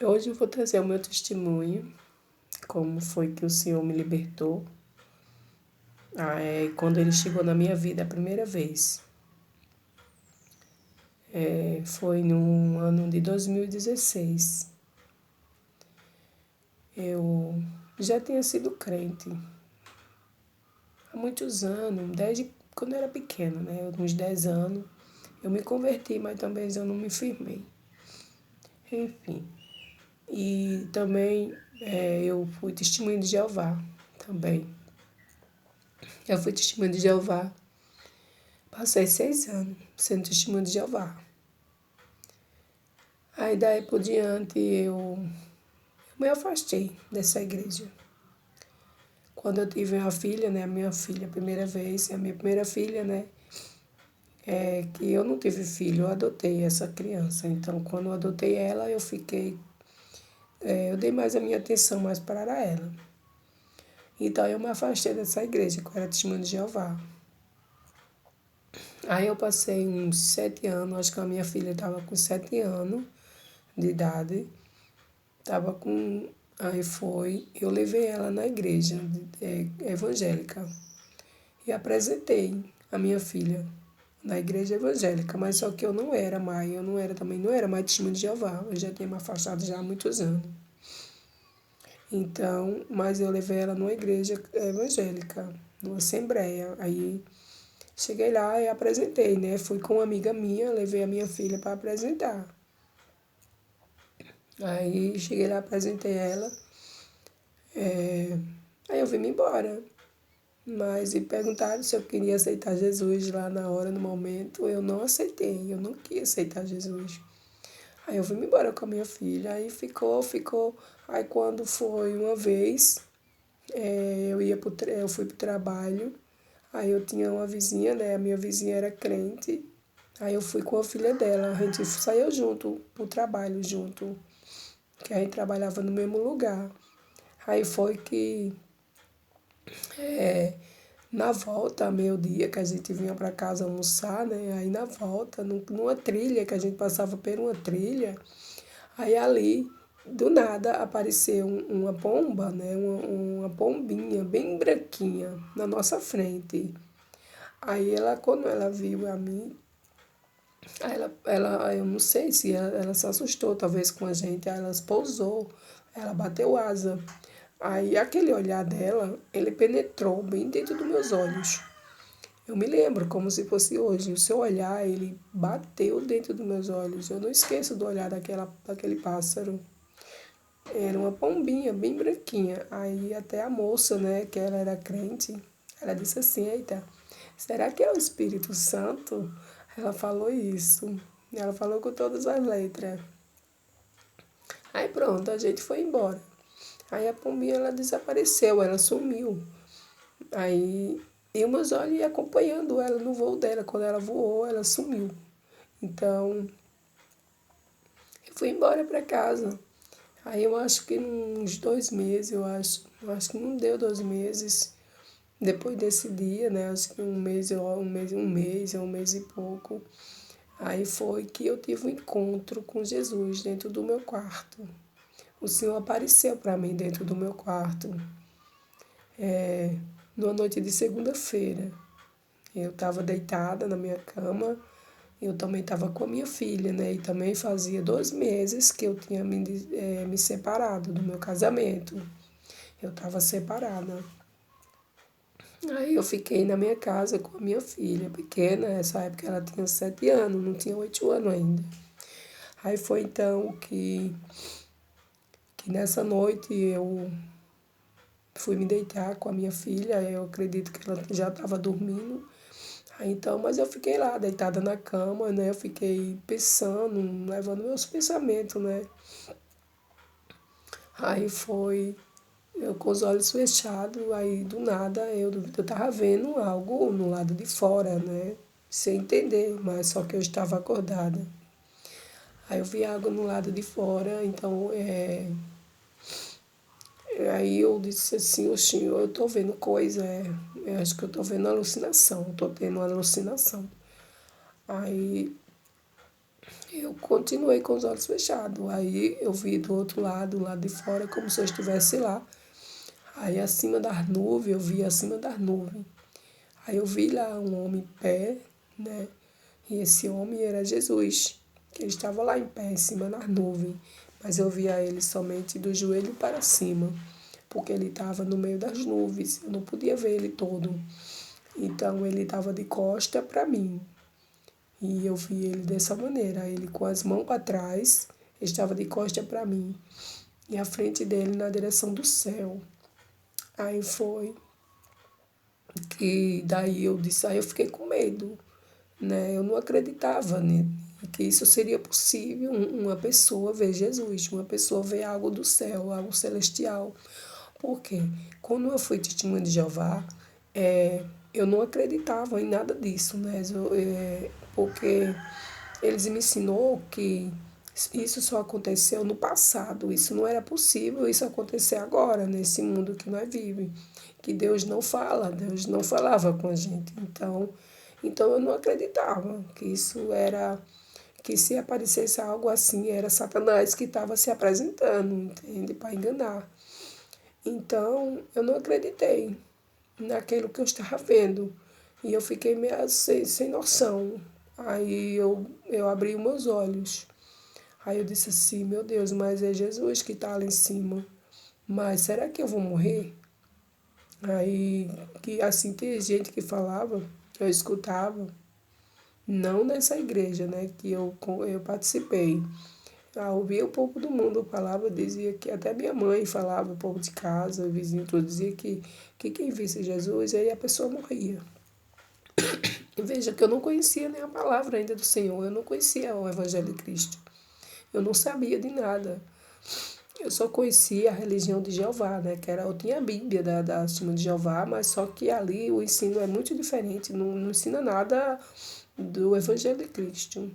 Hoje eu vou trazer o meu testemunho, como foi que o Senhor me libertou, quando Ele chegou na minha vida a primeira vez. Foi no ano de 2016. Eu já tinha sido crente há muitos anos, desde quando eu era pequena, né? Uns 10 anos. Eu me converti, mas também eu não me firmei. Enfim. E também eu fui testemunho de Jeová também. Eu fui testemunho de Jeová. Passei 6 anos sendo testemunho de Jeová. Aí daí por diante eu me afastei dessa igreja. Quando eu tive uma filha, né, a minha filha, a primeira vez, a minha primeira filha, né, que eu não tive filho, eu adotei essa criança. Então, quando eu adotei ela, eu dei mais a minha atenção mais para ela. Então, eu me afastei dessa igreja, que eu era testemunho de Jeová. Aí eu passei uns 7 anos, acho que a minha filha estava com 7 anos de idade. Tava com. Eu levei ela na igreja evangélica e apresentei a minha filha na igreja evangélica, mas só que eu não era mais, não era mais testemunha de Jeová, eu já tinha me afastado já há muitos anos. Então, mas eu levei ela numa igreja evangélica, numa assembleia. Aí cheguei lá e apresentei, né? Fui com uma amiga minha, levei a minha filha para apresentar. Aí cheguei lá, apresentei ela. Aí eu vim embora. Mas e perguntaram se eu queria aceitar Jesus lá na hora, no momento. Eu não aceitei, eu não quis aceitar Jesus. Aí eu vim embora com a minha filha. Aí ficou. Aí quando foi uma vez, eu fui pro trabalho. Aí eu tinha uma vizinha, né? A minha vizinha era crente. Aí eu fui com a filha dela. A gente saiu junto pro trabalho, junto. Que a gente trabalhava no mesmo lugar. Aí foi que na volta, meio-dia, que a gente vinha para casa almoçar, né? Aí na volta, numa trilha, que a gente passava por uma trilha, aí ali, do nada, apareceu uma pomba, né? Uma pombinha bem branquinha na nossa frente. Aí quando ela viu a mim, aí eu não sei se ela se assustou talvez com a gente, aí ela pousou, ela bateu asa. Aí aquele olhar dela, ele penetrou bem dentro dos meus olhos. Eu me lembro como se fosse hoje. O seu olhar, ele bateu dentro dos meus olhos. Eu não esqueço do olhar daquele pássaro. Era uma pombinha bem branquinha. Aí até a moça, né, que ela era crente, ela disse assim, eita, será que é o Espírito Santo? Ela falou isso. Ela falou com todas as letras. Aí pronto, a gente foi embora. Aí a pombinha, ela desapareceu, ela sumiu. Aí eu meus olhos ia acompanhando ela no voo dela. Quando ela voou, ela sumiu. Então, eu fui embora para casa. Aí eu acho que uns 2 meses, eu acho que não deu 2 meses. Depois desse dia, né? Acho que um mês e pouco. Aí foi que eu tive um encontro com Jesus dentro do meu quarto. O Senhor apareceu para mim dentro do meu quarto, numa noite de segunda-feira. Eu estava deitada na minha cama, eu também estava com a minha filha, né? E também fazia 2 meses que eu tinha me separado do meu casamento. Eu estava separada. Aí eu fiquei na minha casa com a minha filha pequena, nessa época ela tinha 7 anos, não tinha 8 anos ainda. Aí foi então que nessa noite eu fui me deitar com a minha filha, eu acredito que ela já estava dormindo. Aí então, mas eu fiquei lá, deitada na cama, né? Eu fiquei pensando, levando meus pensamentos, né? Aí foi, eu com os olhos fechados, aí do nada eu tava vendo algo no lado de fora, né? Sem entender, mas só que eu estava acordada. Aí eu vi algo no lado de fora, então aí eu disse assim, oxi, eu tô vendo coisa, eu acho que eu tô vendo alucinação, eu tô tendo uma alucinação. Aí Eu continuei com os olhos fechados. Aí eu vi do outro lado, lá de fora, como se eu estivesse lá. Aí acima das nuvens, eu vi acima das nuvens. Aí eu vi lá um homem em pé, né? E esse homem era Jesus, que ele estava lá em pé, em cima das nuvens. Mas eu via ele somente do joelho para cima, porque ele estava no meio das nuvens. Eu não podia ver ele todo. Então ele estava de costa para mim. E eu vi ele dessa maneira, ele com as mãos para trás, estava de costa para mim, e a frente dele na direção do céu. Aí foi que daí eu disse, aí eu fiquei com medo, né? Eu não acreditava que isso seria possível, uma pessoa ver Jesus, uma pessoa ver algo do céu, algo celestial. Porque quando eu fui testemunha de Jeová, eu não acreditava em nada disso, né? Porque eles me ensinou que isso só aconteceu no passado, isso não era possível isso acontecer agora, nesse mundo que nós vivemos, que Deus não fala, Deus não falava com a gente. Então eu não acreditava que isso era, que se aparecesse algo assim, era Satanás que estava se apresentando, entende? Para enganar. Então eu não acreditei naquilo que eu estava vendo. E eu fiquei meio sem noção. Aí eu abri os meus olhos. Aí eu disse assim, meu Deus, mas é Jesus que está lá em cima. Mas será que eu vou morrer? Aí, que assim, tem gente que falava, eu escutava, não nessa igreja, né, que eu participei. Eu ouvia o povo do mundo falar, dizia que até minha mãe falava, o povo de casa, o vizinho todo, dizia que quem visse Jesus, aí a pessoa morria. E veja que eu não conhecia nem a palavra ainda do Senhor, eu não conhecia o Evangelho de Cristo. Eu não sabia de nada. Eu só conhecia a religião de Jeová, né? Que era, eu tinha a Bíblia da Testemunha de Jeová, mas só que ali o ensino é muito diferente, não ensina nada do Evangelho de Cristo.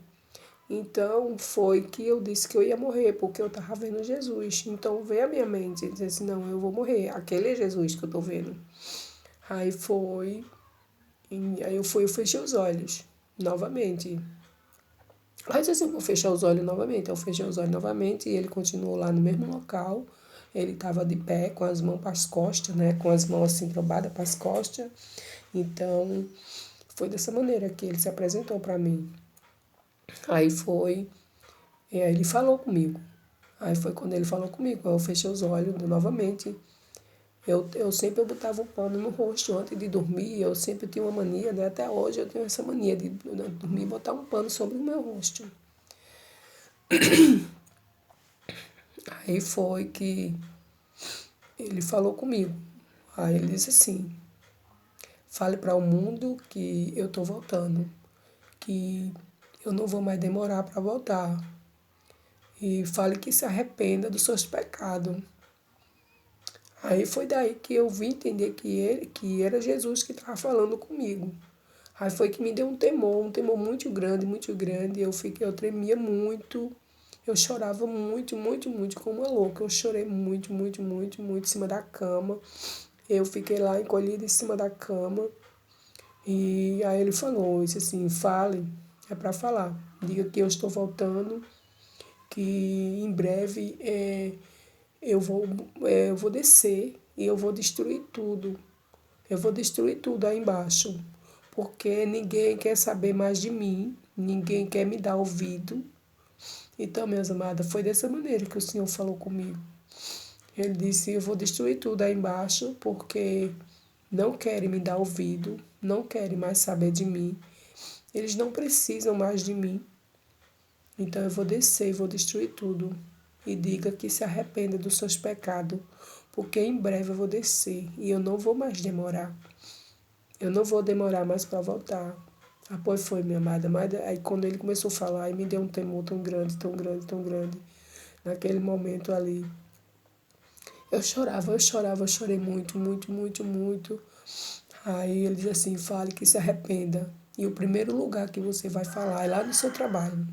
Então foi que eu disse que eu ia morrer, porque eu estava vendo Jesus. Então veio a minha mente e disse assim, não, eu vou morrer. Aquele é Jesus que eu estou vendo. Aí foi, aí eu fechei os olhos novamente. Mas assim, eu vou fechar os olhos novamente. Eu fechei os olhos novamente e ele continuou lá no mesmo local. Ele estava de pé, com as mãos para as costas, né? Com as mãos assim trobadas para as costas. Então, foi dessa maneira que ele se apresentou para mim. Aí foi, e aí ele falou comigo. Aí foi quando ele falou comigo. Eu fechei os olhos novamente. Eu sempre botava o pano no rosto antes de dormir. Eu sempre tinha uma mania, né? Até hoje eu tenho essa mania de dormir e botar um pano sobre o meu rosto. Aí foi que ele falou comigo. Aí ele disse assim: fale para o mundo que eu estou voltando, que eu não vou mais demorar para voltar. E fale que se arrependa dos seus pecados. Aí foi daí que eu vim entender que era Jesus que estava falando comigo. Aí foi que me deu um temor muito grande, muito grande. Eu tremia muito, eu chorava muito, muito, muito, como uma louca. Eu chorei muito, muito, muito, muito em cima da cama. Eu fiquei lá encolhida em cima da cama. E aí ele falou, disse assim, fale, é para falar. Diga que eu estou voltando, que em breve eu vou descer e eu vou destruir tudo. Eu vou destruir tudo aí embaixo, porque ninguém quer saber mais de mim, ninguém quer me dar ouvido. Então, minhas amadas, foi dessa maneira que o Senhor falou comigo. Ele disse: eu vou destruir tudo aí embaixo, porque não querem me dar ouvido, não querem mais saber de mim. Eles não precisam mais de mim. Então eu vou descer e vou destruir tudo. E diga que se arrependa dos seus pecados, porque em breve eu vou descer e eu não vou mais demorar. Eu não vou demorar mais para voltar. Ah, pois foi, minha amada. Mas aí quando ele começou a falar, aí me deu um temor tão grande, tão grande, tão grande. Naquele momento ali. Eu chorei muito, muito, muito, muito. Aí ele diz assim, fale que se arrependa. E o primeiro lugar que você vai falar é lá no seu trabalho.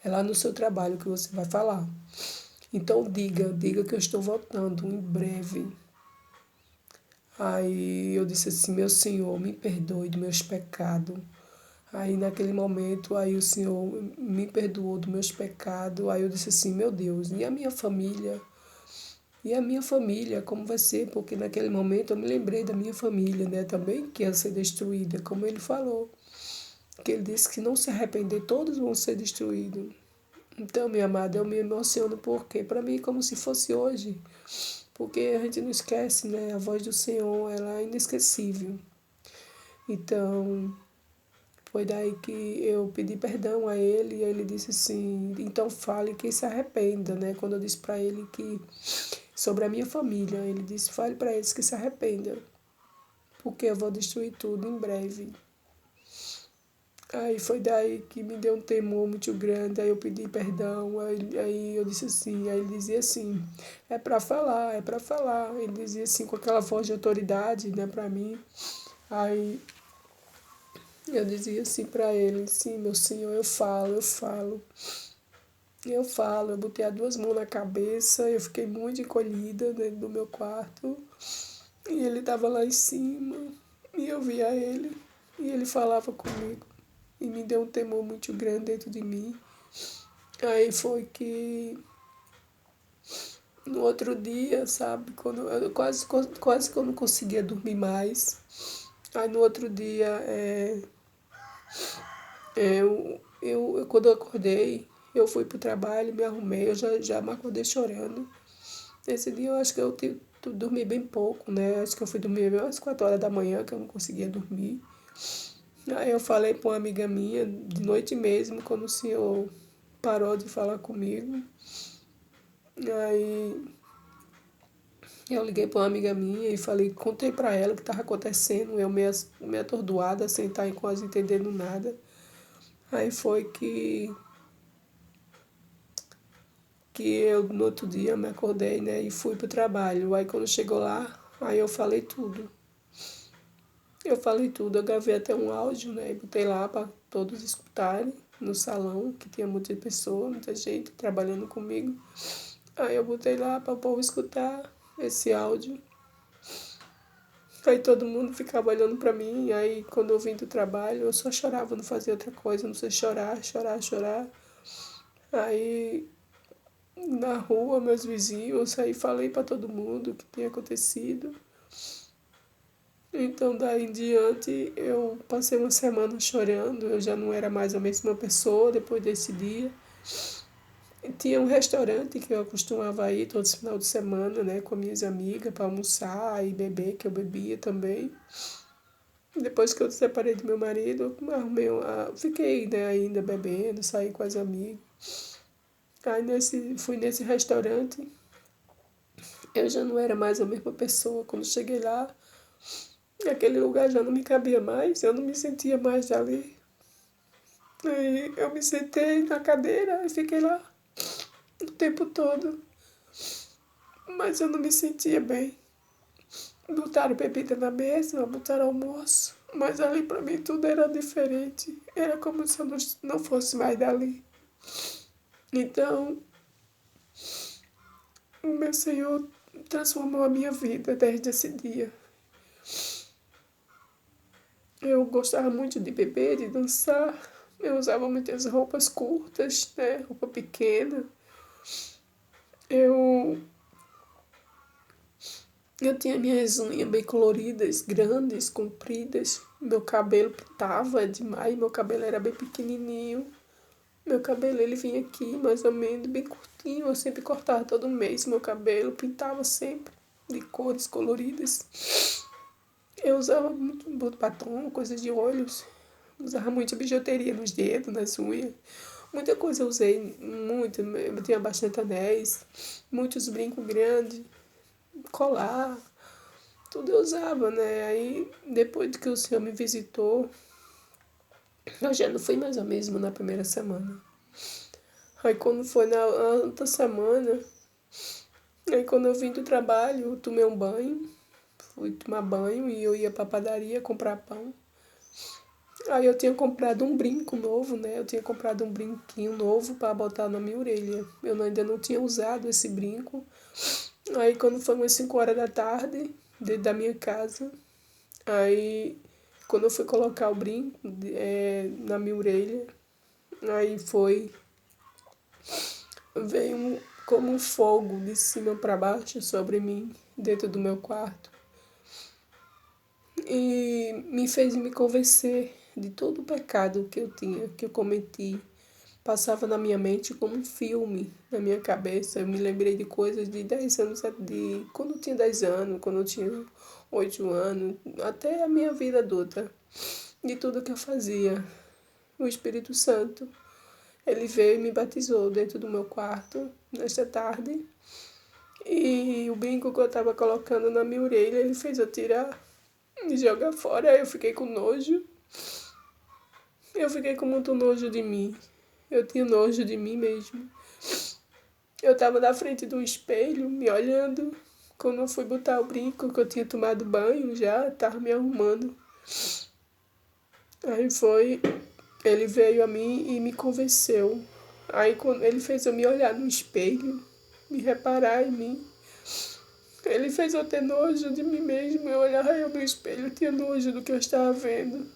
É lá no seu trabalho que você vai falar. Então diga que eu estou voltando em breve. Aí eu disse assim, meu Senhor, me perdoe dos meus pecados. Aí naquele momento, aí o Senhor me perdoou dos meus pecados. Aí eu disse assim, meu Deus, e a minha família? E a minha família, como vai ser? Porque naquele momento eu me lembrei da minha família, né? Também que ia ser destruída, como ele falou. Que ele disse que não se arrepender, todos vão ser destruídos. Então, minha amada, eu me emociono porque para mim é como se fosse hoje. Porque a gente não esquece, né? A voz do Senhor, ela é inesquecível. Então, foi daí que eu pedi perdão a ele e ele disse assim, então fale que se arrependa, né? Quando eu disse para ele que sobre a minha família, ele disse, fale para eles que se arrependam, porque eu vou destruir tudo em breve. Aí foi daí que me deu um temor muito grande, aí eu pedi perdão, aí eu disse assim, aí ele dizia assim, é para falar, é para falar. Ele dizia assim com aquela voz de autoridade, né, para mim. Aí eu dizia assim para ele, sim, meu senhor, eu falo, eu falo. Eu falo, eu botei as duas mãos na cabeça, eu fiquei muito encolhida dentro do meu quarto. E ele estava lá em cima, e eu via ele, e ele falava comigo. E me deu um temor muito grande dentro de mim. Aí foi que no outro dia, sabe, quando eu quase que eu não conseguia dormir mais. Aí no outro dia, quando eu acordei, eu fui pro trabalho, me arrumei, eu já me acordei chorando. Nesse dia eu acho que dormi bem pouco, né? Acho que eu fui dormir às 4 horas da manhã, que eu não conseguia dormir. Aí eu falei para uma amiga minha, de noite mesmo, quando o senhor parou de falar comigo. Aí eu liguei para uma amiga minha e falei, contei para ela o que estava acontecendo, eu meio atordoada, sem estar quase entendendo nada. Aí foi que eu, no outro dia, me acordei, né, e fui pro trabalho. Aí quando chegou lá, aí eu falei tudo. Eu falei tudo, eu gravei até um áudio, né, e botei lá para todos escutarem no salão, que tinha muita pessoa, muita gente trabalhando comigo. Aí eu botei lá para o povo escutar esse áudio. Aí todo mundo ficava olhando para mim, aí quando eu vim do trabalho, eu só chorava, não fazia outra coisa, não sei chorar, chorar, chorar. Aí na rua, meus vizinhos, aí falei para todo mundo o que tinha acontecido. Então daí em diante eu passei uma semana chorando, eu já não era mais a mesma pessoa depois desse dia. E tinha um restaurante que eu costumava ir todos os final de semana, né, com minhas amigas para almoçar e beber, que eu bebia também. Depois que eu separei do meu marido, eu fiquei, né, ainda bebendo, saí com as amigas. Aí fui nesse restaurante, eu já não era mais a mesma pessoa. Quando cheguei lá, aquele lugar já não me cabia mais, eu não me sentia mais ali. Aí eu me sentei na cadeira e fiquei lá o tempo todo, mas eu não me sentia bem. Botaram bebida na mesa, botaram almoço, mas ali para mim tudo era diferente. Era como se eu não fosse mais dali. Então, o meu Senhor transformou a minha vida desde esse dia. Eu gostava muito de beber, de dançar. Eu usava muitas roupas curtas, né? Roupa pequena. Eu, eu tinha minhas unhas bem coloridas, grandes, compridas. Meu cabelo pintava demais, meu cabelo era bem pequenininho. Meu cabelo, ele vinha aqui mais ou menos bem curtinho. Eu sempre cortava todo mês meu cabelo, pintava sempre de cores coloridas. Eu usava muito batom, coisas de olhos. Usava muita bijuteria nos dedos, nas unhas. Muita coisa eu usei, muito. Eu tinha bastante anéis, muitos brincos grandes, colar. Tudo eu usava, né? Aí, depois que o senhor me visitou, eu já não fui mais a mesma na primeira semana. Aí, quando foi na outra semana, aí quando eu vim do trabalho, eu tomei um banho, fui tomar banho e eu ia pra padaria comprar pão. Aí eu tinha comprado um brinco novo, né? Eu tinha comprado um brinquinho novo para botar na minha orelha. Eu ainda não tinha usado esse brinco. Aí quando foi umas 5 horas da tarde, dentro da minha casa, aí quando eu fui colocar o brinco na minha orelha, aí veio como um fogo de cima para baixo sobre mim, dentro do meu quarto. E me fez me convencer de todo o pecado que eu tinha, que eu cometi. Passava na minha mente como um filme na minha cabeça. Eu me lembrei de coisas de 10 anos, de quando eu tinha 10 anos, quando eu tinha 8 anos, até a minha vida adulta, de tudo que eu fazia. O Espírito Santo, ele veio e me batizou dentro do meu quarto nesta tarde. E o brinco que eu estava colocando na minha orelha, ele fez eu tirar e jogar fora. Aí eu fiquei com nojo. Eu fiquei com muito nojo de mim. Eu tinha nojo de mim mesmo. Eu estava na frente do espelho, me olhando. Quando eu fui botar o brinco, que eu tinha tomado banho já, estava me arrumando. Aí ele veio a mim e me convenceu. Aí quando ele fez eu me olhar no espelho, me reparar em mim. Ele fez eu ter nojo de mim mesmo. Eu olhava eu no espelho, eu tinha nojo do que eu estava vendo.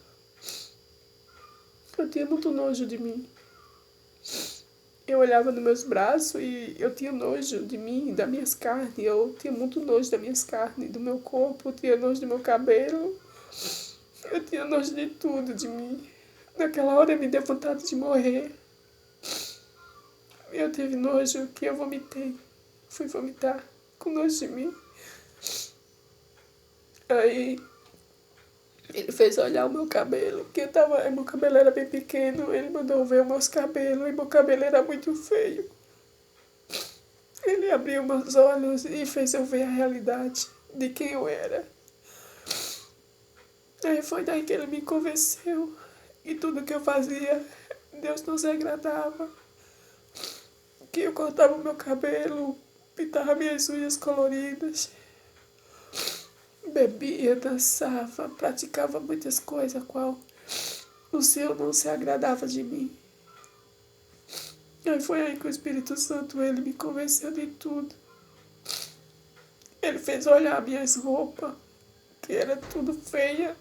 Eu tinha muito nojo de mim. Eu olhava nos meus braços e eu tinha nojo de mim, das minhas carnes. Eu tinha muito nojo das minhas carnes, do meu corpo, eu tinha nojo do meu cabelo. Eu tinha nojo de tudo de mim. Naquela hora me deu vontade de morrer. Eu tive nojo que eu vomitei. Fui vomitar com nojo de mim. Aí ele fez olhar o meu cabelo, que meu cabelo era bem pequeno. Ele mandou ver os meus cabelos e meu cabelo era muito feio. Ele abriu meus olhos e fez eu ver a realidade de quem eu era. Aí foi daí que ele me convenceu. E tudo que eu fazia, Deus não se agradava. Que eu cortava o meu cabelo, pintava minhas unhas coloridas, bebia, dançava, praticava muitas coisas, a qual o Senhor não se agradava de mim. Aí foi aí que o Espírito Santo, ele me convenceu de tudo. Ele fez olhar minhas roupas, que era tudo feia.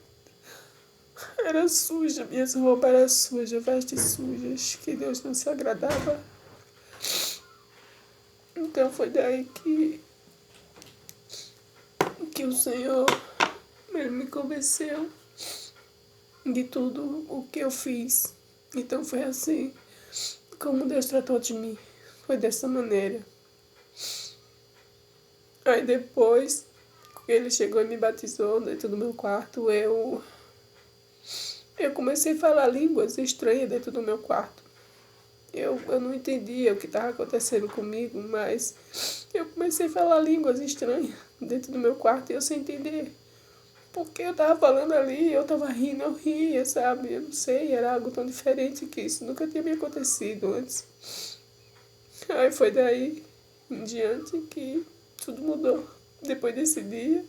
Era suja, minhas roupas eram sujas, vestes sujas, que Deus não se agradava. Então foi daí que o Senhor, ele me convenceu de tudo o que eu fiz. Então foi assim como Deus tratou de mim. Foi dessa maneira. Aí depois, ele chegou e me batizou dentro do meu quarto. Eu comecei a falar línguas estranhas dentro do meu quarto. Eu não entendia o que estava acontecendo comigo, mas eu comecei a falar línguas estranhas dentro do meu quarto e eu sem entender. Porque eu estava falando ali, eu estava rindo, eu ria, sabe? Eu não sei, era algo tão diferente que isso nunca tinha me acontecido antes. Aí foi daí em diante que tudo mudou. Depois desse dia,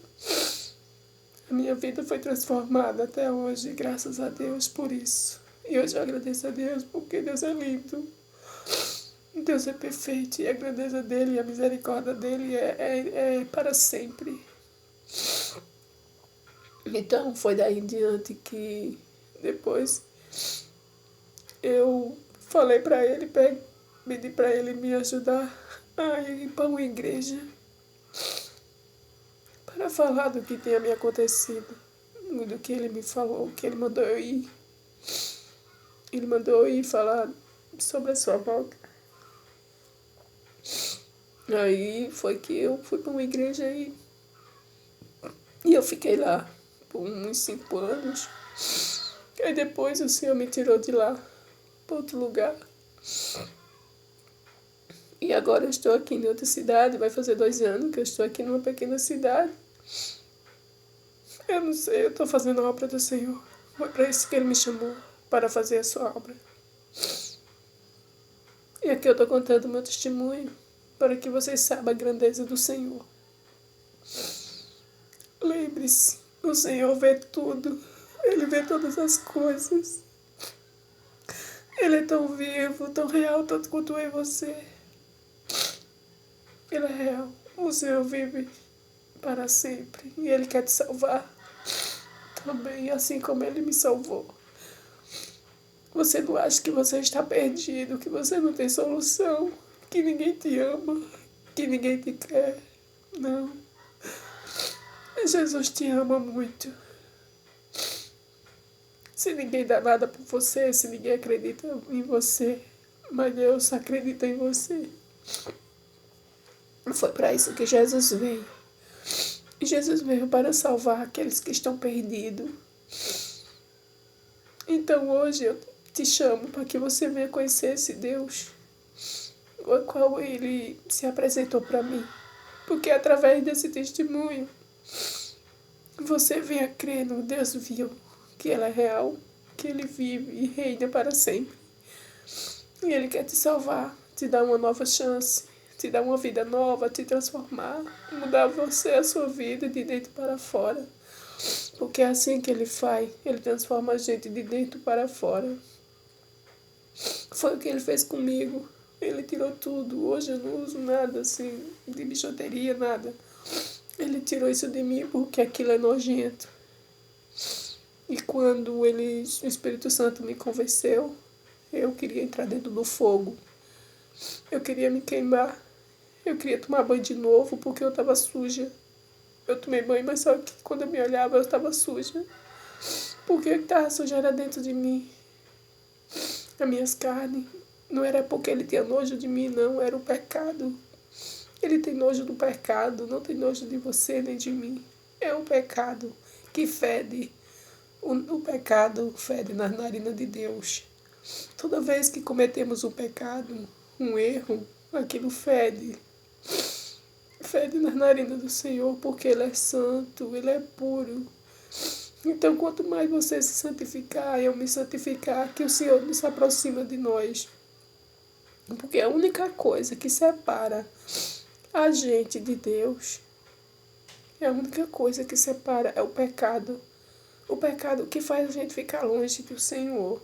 a minha vida foi transformada até hoje, graças a Deus por isso. E hoje eu agradeço a Deus porque Deus é lindo. Deus é perfeito e a grandeza dele e a misericórdia dele é para sempre. Então foi daí em diante que depois eu falei para ele, pedi para ele me ajudar a ir para uma igreja para falar do que tinha me acontecido, do que ele me falou, que ele mandou eu ir. Ele mandou eu ir falar sobre a sua volta. Aí foi que eu fui para uma igreja e eu fiquei lá por uns 5 anos. Aí depois o Senhor me tirou de lá para outro lugar. E agora eu estou aqui em outra cidade, vai fazer 2 anos que eu estou aqui numa pequena cidade. Eu não sei, eu estou fazendo a obra do Senhor. Foi para isso que Ele me chamou, para fazer a sua obra. E aqui eu estou contando o meu testemunho, para que vocês saibam a grandeza do Senhor. Lembre-se, o Senhor vê tudo. Ele vê todas as coisas. Ele é tão vivo, tão real, tanto quanto eu e você. Ele é real. O Senhor vive para sempre. E Ele quer te salvar. também, assim como Ele me salvou. Você não acha que você está perdido, que você não tem solução, que ninguém te ama, que ninguém te quer. Não. Jesus te ama muito. Se ninguém dá nada por você, se ninguém acredita em você, mas Deus acredita em você. Foi para isso que Jesus veio. E Jesus veio para salvar aqueles que estão perdidos. Então hoje eu te chamo para que você venha conhecer esse Deus, o qual Ele se apresentou para mim. Porque através desse testemunho, você venha crer no Deus vivo, que Ele é real, que Ele vive e reina para sempre. E Ele quer te salvar, te dar uma nova chance, te dar uma vida nova, te transformar, mudar você, a sua vida de dentro para fora. Porque é assim que Ele faz, Ele transforma a gente de dentro para fora. Foi o que Ele fez comigo. Ele tirou tudo. Hoje eu não uso nada assim, de bijuteria, nada. Ele tirou isso de mim porque aquilo é nojento. E quando o Espírito Santo me convenceu, eu queria entrar dentro do fogo. Eu queria me queimar. Eu queria tomar banho de novo porque eu estava suja. Eu tomei banho, mas só que quando eu me olhava eu estava suja. Porque o que estava suja era dentro de mim. As minhas carnes. Não era porque ele tinha nojo de mim, não. Era o pecado. Ele tem nojo do pecado. Não tem nojo de você nem de mim. É o pecado que fede. O pecado fede nas narinas de Deus. Toda vez que cometemos um pecado, um erro, aquilo fede. Fede nas narinas do Senhor, porque Ele é santo, Ele é puro. Então, quanto mais você se santificar, eu me santificar, que o Senhor nos aproxima de nós. Porque a única coisa que separa a gente de Deus, a única coisa que separa é o pecado. O pecado que faz a gente ficar longe do Senhor.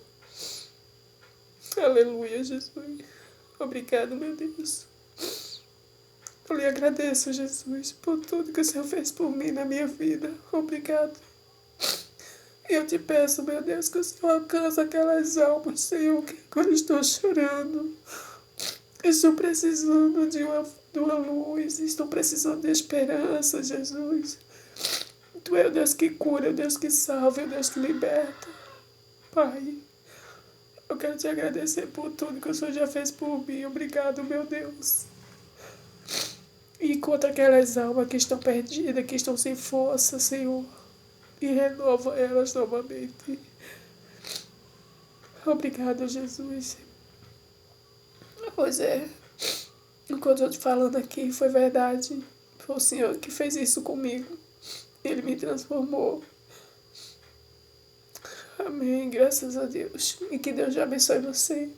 Aleluia, Jesus. Obrigado, meu Deus. Eu lhe agradeço, Jesus, por tudo que o Senhor fez por mim na minha vida. Obrigado. E eu te peço, meu Deus, que o Senhor alcance aquelas almas, Senhor, que agora estão chorando. Estão precisando de uma luz, estão precisando de esperança, Jesus. Tu é o Deus que cura, é o Deus que salva, é o Deus que liberta. Pai, eu quero te agradecer por tudo que o Senhor já fez por mim. Obrigado, meu Deus. E encontra aquelas almas que estão perdidas, que estão sem força, Senhor. E renova elas novamente. Obrigado, Jesus. Pois é, enquanto eu estou te falando aqui, foi verdade. Foi o Senhor que fez isso comigo. Ele me transformou. Amém, graças a Deus. E que Deus já abençoe você.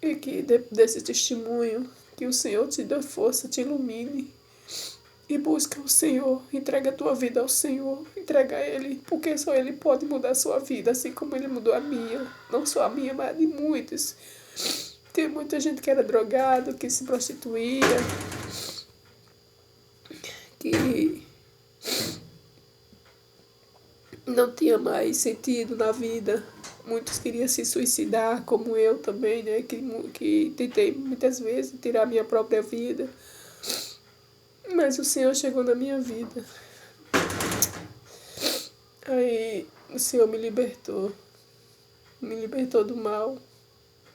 E que desse testemunho, que o Senhor te dê força, te ilumine. E busca o Senhor, entrega a tua vida ao Senhor, entrega a Ele, porque só Ele pode mudar a sua vida, assim como Ele mudou a minha. Não só a minha, mas de muitos. Tem muita gente que era drogado, que se prostituía, que não tinha mais sentido na vida. Muitos queriam se suicidar, como eu também, né? Que tentei muitas vezes tirar a minha própria vida. Mas o Senhor chegou na minha vida. Aí o Senhor me libertou do mal.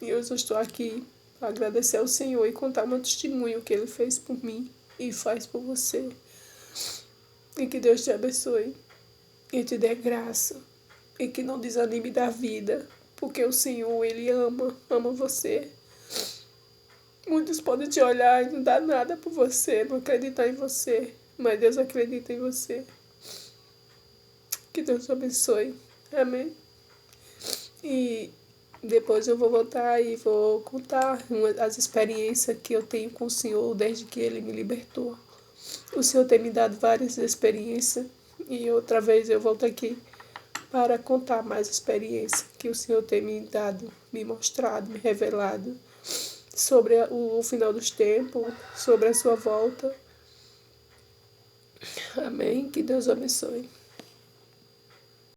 E hoje eu estou aqui para agradecer ao Senhor e contar meu testemunho que Ele fez por mim e faz por você. E que Deus te abençoe e te dê graça. E que não desanime da vida, porque o Senhor, Ele ama você. Muitos podem te olhar e não dar nada por você, não acreditar em você, mas Deus acredita em você. Que Deus te abençoe. Amém. E depois eu vou voltar e vou contar as experiências que eu tenho com o Senhor desde que Ele me libertou. O Senhor tem me dado várias experiências e outra vez eu volto aqui para contar mais experiências que o Senhor tem me dado, me mostrado, me revelado sobre o final dos tempos, sobre a sua volta. Amém. Que Deus abençoe.